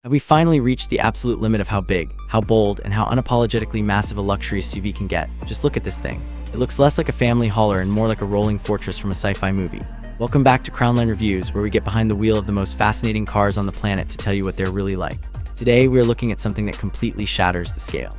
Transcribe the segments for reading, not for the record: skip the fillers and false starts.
Have we finally reached the absolute limit of how big, how bold, and how unapologetically massive a luxury SUV can get? Just look at this thing. It looks less like a family hauler and more like a rolling fortress from a sci-fi movie. Welcome back to Crownline Reviews, where we get behind the wheel of the most fascinating cars on the planet to tell you what they're really like. Today, we are looking at something that completely shatters the scale.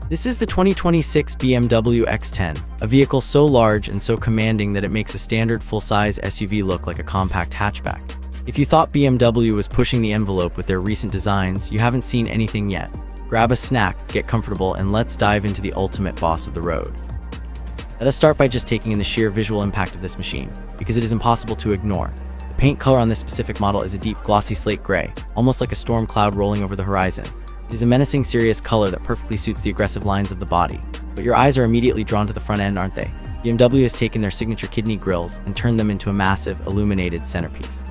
This is the 2026 BMW X10, a vehicle so large and so commanding that it makes a standard full-size SUV look like a compact hatchback. If you thought BMW was pushing the envelope with their recent designs, you haven't seen anything yet. Grab a snack, get comfortable, and let's dive into the ultimate boss of the road. Let us start by just taking in the sheer visual impact of this machine, because it is impossible to ignore. The paint color on this specific model is a deep, glossy slate gray, almost like a storm cloud rolling over the horizon. It is a menacing, serious color that perfectly suits the aggressive lines of the body. But your eyes are immediately drawn to the front end, aren't they? BMW has taken their signature kidney grilles and turned them into a massive, illuminated centerpiece.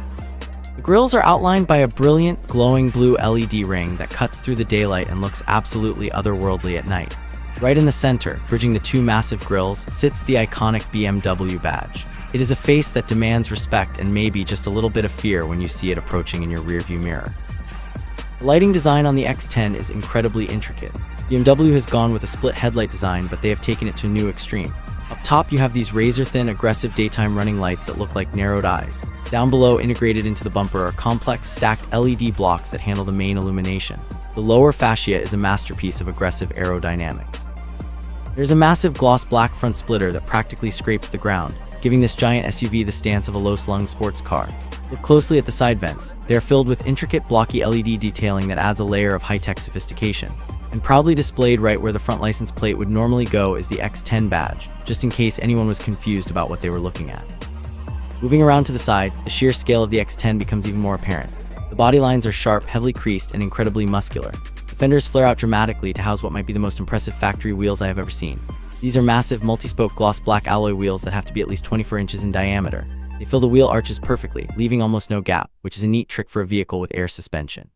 The grilles are outlined by a brilliant, glowing blue LED ring that cuts through the daylight and looks absolutely otherworldly at night. Right in the center, bridging the two massive grilles, sits the iconic BMW badge. It is a face that demands respect and maybe just a little bit of fear when you see it approaching in your rearview mirror. The lighting design on the X10 is incredibly intricate. BMW has gone with a split headlight design, but they have taken it to a new extreme. Up top, you have these razor-thin, aggressive daytime running lights that look like narrowed eyes. Down below, integrated into the bumper, are complex, stacked LED blocks that handle the main illumination. The lower fascia is a masterpiece of aggressive aerodynamics. There's a massive gloss black front splitter that practically scrapes the ground, giving this giant SUV the stance of a low-slung sports car. Look closely at the side vents. They are filled with intricate, blocky LED detailing that adds a layer of high-tech sophistication. And proudly displayed right where the front license plate would normally go is the X10 badge, just in case anyone was confused about what they were looking at. Moving around to the side, the sheer scale of the X10 becomes even more apparent. The body lines are sharp, heavily creased, and incredibly muscular. The fenders flare out dramatically to house what might be the most impressive factory wheels I have ever seen. These are massive, multi-spoke gloss black alloy wheels that have to be at least 24 inches in diameter. They fill the wheel arches perfectly, leaving almost no gap, which is a neat trick for a vehicle with air suspension.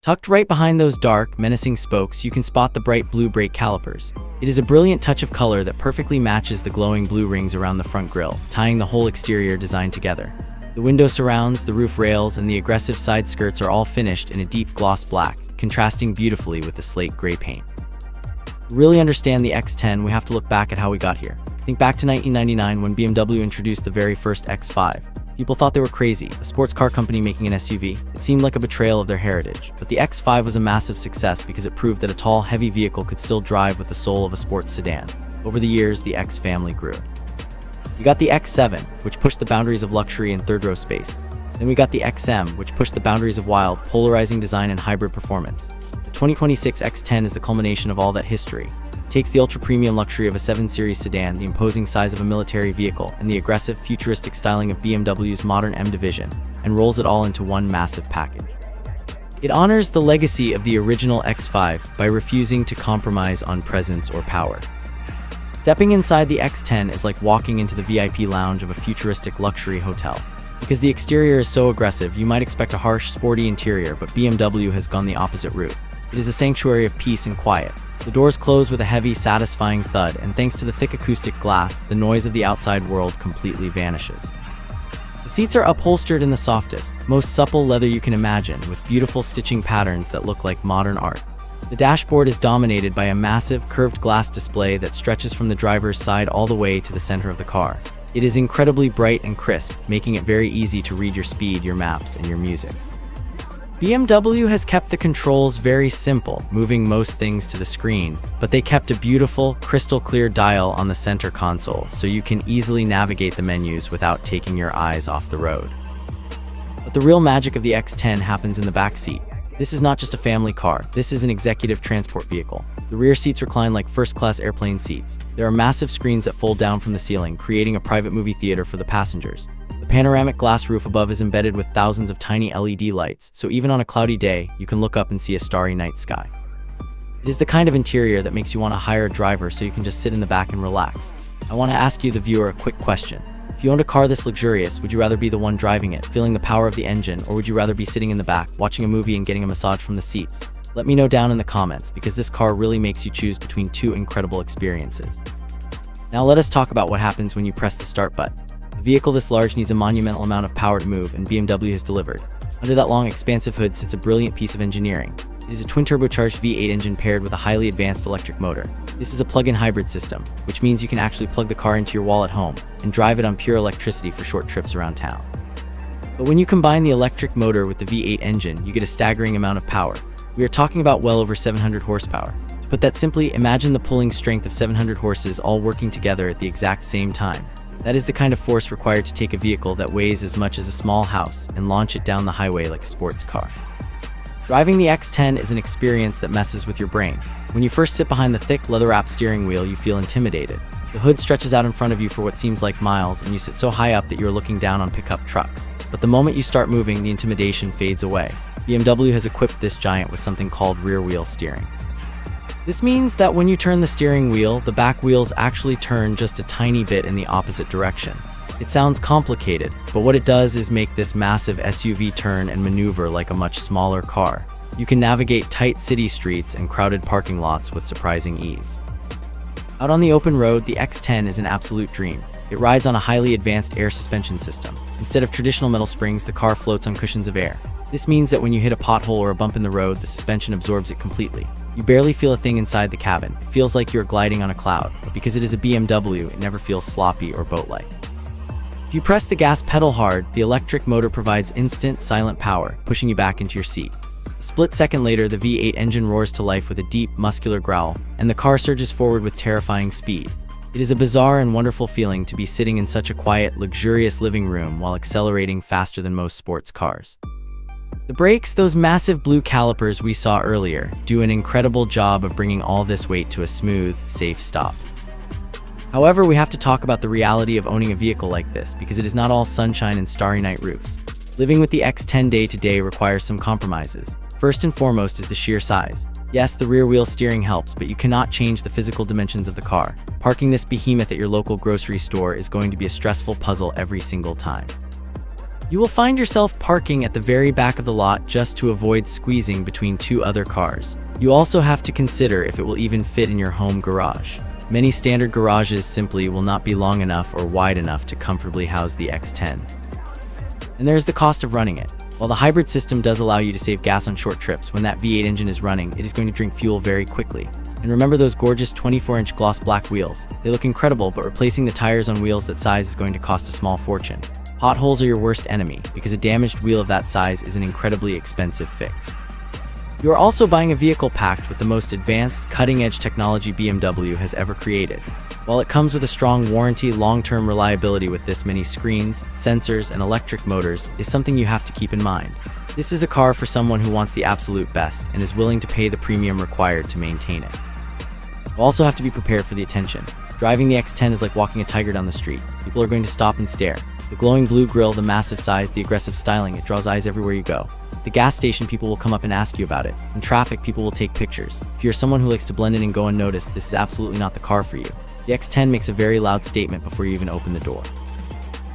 Tucked right behind those dark, menacing spokes, you can spot the bright blue brake calipers. It is a brilliant touch of color that perfectly matches the glowing blue rings around the front grille, tying the whole exterior design together. The window surrounds, the roof rails, and the aggressive side skirts are all finished in a deep gloss black, contrasting beautifully with the slate gray paint. To really understand the X10, we have to look back at how we got here. Think back to 1999 when BMW introduced the very first X5. People thought they were crazy, a sports car company making an SUV. It seemed like a betrayal of their heritage. But the X5 was a massive success because it proved that a tall, heavy vehicle could still drive with the soul of a sports sedan. Over the years, the X family grew. We got the X7, which pushed the boundaries of luxury and third-row space. Then we got the XM, which pushed the boundaries of wild, polarizing design and hybrid performance. The 2026 X10 is the culmination of all that history. It takes the ultra-premium luxury of a 7 Series sedan, the imposing size of a military vehicle, and the aggressive, futuristic styling of BMW's modern M division, and rolls it all into one massive package. It honors the legacy of the original X5 by refusing to compromise on presence or power. Stepping inside the X10 is like walking into the VIP lounge of a futuristic luxury hotel. Because the exterior is so aggressive, you might expect a harsh, sporty interior, but BMW has gone the opposite route. It is a sanctuary of peace and quiet. The doors close with a heavy, satisfying thud, and thanks to the thick acoustic glass, the noise of the outside world completely vanishes. The seats are upholstered in the softest, most supple leather you can imagine, with beautiful stitching patterns that look like modern art. The dashboard is dominated by a massive, curved glass display that stretches from the driver's side all the way to the center of the car. It is incredibly bright and crisp, making it very easy to read your speed, your maps, and your music. BMW has kept the controls very simple, moving most things to the screen, but they kept a beautiful, crystal-clear dial on the center console, so you can easily navigate the menus without taking your eyes off the road. But the real magic of the X10 happens in the back seat. This is not just a family car, this is an executive transport vehicle. The rear seats recline like first-class airplane seats. There are massive screens that fold down from the ceiling, creating a private movie theater for the passengers. The panoramic glass roof above is embedded with thousands of tiny LED lights, so even on a cloudy day, you can look up and see a starry night sky. It is the kind of interior that makes you want to hire a driver so you can just sit in the back and relax. I want to ask you, the viewer, a quick question. If you owned a car this luxurious, would you rather be the one driving it, feeling the power of the engine, or would you rather be sitting in the back, watching a movie and getting a massage from the seats? Let me know down in the comments, because this car really makes you choose between two incredible experiences. Now let us talk about what happens when you press the start button. A vehicle this large needs a monumental amount of power to move, and BMW has delivered. Under that long, expansive hood sits a brilliant piece of engineering. It is a twin-turbocharged V8 engine paired with a highly advanced electric motor. This is a plug-in hybrid system, which means you can actually plug the car into your wall at home and drive it on pure electricity for short trips around town. But when you combine the electric motor with the V8 engine, you get a staggering amount of power. We are talking about well over 700 horsepower. To put that simply, imagine the pulling strength of 700 horses all working together at the exact same time. That is the kind of force required to take a vehicle that weighs as much as a small house and launch it down the highway like a sports car. Driving the X10 is an experience that messes with your brain. When you first sit behind the thick, leather-wrapped steering wheel, you feel intimidated. The hood stretches out in front of you for what seems like miles, and you sit so high up that you're looking down on pickup trucks. But the moment you start moving, the intimidation fades away. BMW has equipped this giant with something called rear-wheel steering. This means that when you turn the steering wheel, the back wheels actually turn just a tiny bit in the opposite direction. It sounds complicated, but what it does is make this massive SUV turn and maneuver like a much smaller car. You can navigate tight city streets and crowded parking lots with surprising ease. Out on the open road, the X10 is an absolute dream. It rides on a highly advanced air suspension system. Instead of traditional metal springs, the car floats on cushions of air. This means that when you hit a pothole or a bump in the road, the suspension absorbs it completely. You barely feel a thing inside the cabin. It feels like you're gliding on a cloud, but because it is a BMW, it never feels sloppy or boat-like. If you press the gas pedal hard, the electric motor provides instant, silent power, pushing you back into your seat. A split second later, the V8 engine roars to life with a deep, muscular growl, and the car surges forward with terrifying speed. It is a bizarre and wonderful feeling to be sitting in such a quiet, luxurious living room while accelerating faster than most sports cars. The brakes, those massive blue calipers we saw earlier, do an incredible job of bringing all this weight to a smooth, safe stop. However, we have to talk about the reality of owning a vehicle like this, because it is not all sunshine and starry night roofs. Living with the X10 day-to-day requires some compromises. First and foremost is the sheer size. Yes, the rear-wheel steering helps, but you cannot change the physical dimensions of the car. Parking this behemoth at your local grocery store is going to be a stressful puzzle every single time. You will find yourself parking at the very back of the lot just to avoid squeezing between two other cars. You also have to consider if it will even fit in your home garage. Many standard garages simply will not be long enough or wide enough to comfortably house the X10. And there's the cost of running it. While the hybrid system does allow you to save gas on short trips, when that V8 engine is running, it is going to drink fuel very quickly. And remember those gorgeous 24-inch gloss black wheels. They look incredible, but replacing the tires on wheels that size is going to cost a small fortune. Potholes are your worst enemy, because a damaged wheel of that size is an incredibly expensive fix. You are also buying a vehicle packed with the most advanced, cutting-edge technology BMW has ever created. While it comes with a strong warranty, long-term reliability with this many screens, sensors, and electric motors is something you have to keep in mind. This is a car for someone who wants the absolute best and is willing to pay the premium required to maintain it. You also have to be prepared for the attention. Driving the X10 is like walking a tiger down the street. People are going to stop and stare. The glowing blue grille, the massive size, the aggressive styling, it draws eyes everywhere you go. At the gas station, people will come up and ask you about it. In traffic, people will take pictures. If you're someone who likes to blend in and go unnoticed, this is absolutely not the car for you. The X10 makes a very loud statement before you even open the door.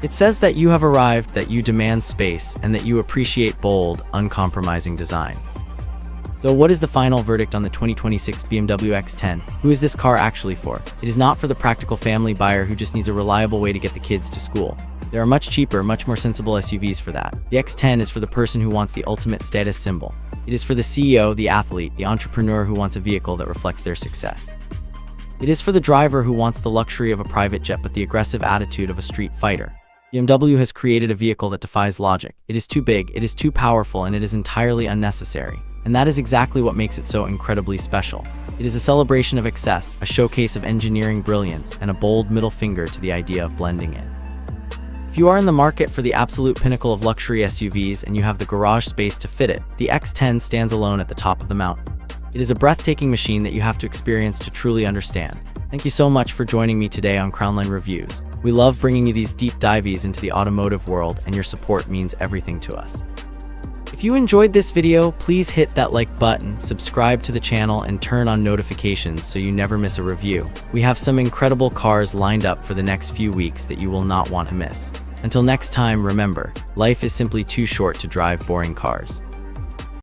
It says that you have arrived, that you demand space, and that you appreciate bold, uncompromising design. So what is the final verdict on the 2026 BMW X10? Who is this car actually for? It is not for the practical family buyer who just needs a reliable way to get the kids to school. There are much cheaper, much more sensible SUVs for that. The X10 is for the person who wants the ultimate status symbol. It is for the CEO, the athlete, the entrepreneur who wants a vehicle that reflects their success. It is for the driver who wants the luxury of a private jet but the aggressive attitude of a street fighter. BMW has created a vehicle that defies logic. It is too big, it is too powerful, and it is entirely unnecessary. And that is exactly what makes it so incredibly special. It is a celebration of excess, a showcase of engineering brilliance, and a bold middle finger to the idea of blending in. If you are in the market for the absolute pinnacle of luxury SUVs and you have the garage space to fit it, the X10 stands alone at the top of the mountain. It is a breathtaking machine that you have to experience to truly understand. Thank you so much for joining me today on Crownline Reviews. We love bringing you these deep dives into the automotive world, and your support means everything to us. If you enjoyed this video, please hit that like button, subscribe to the channel, and turn on notifications so you never miss a review. We have some incredible cars lined up for the next few weeks that you will not want to miss. Until next time, remember, life is simply too short to drive boring cars.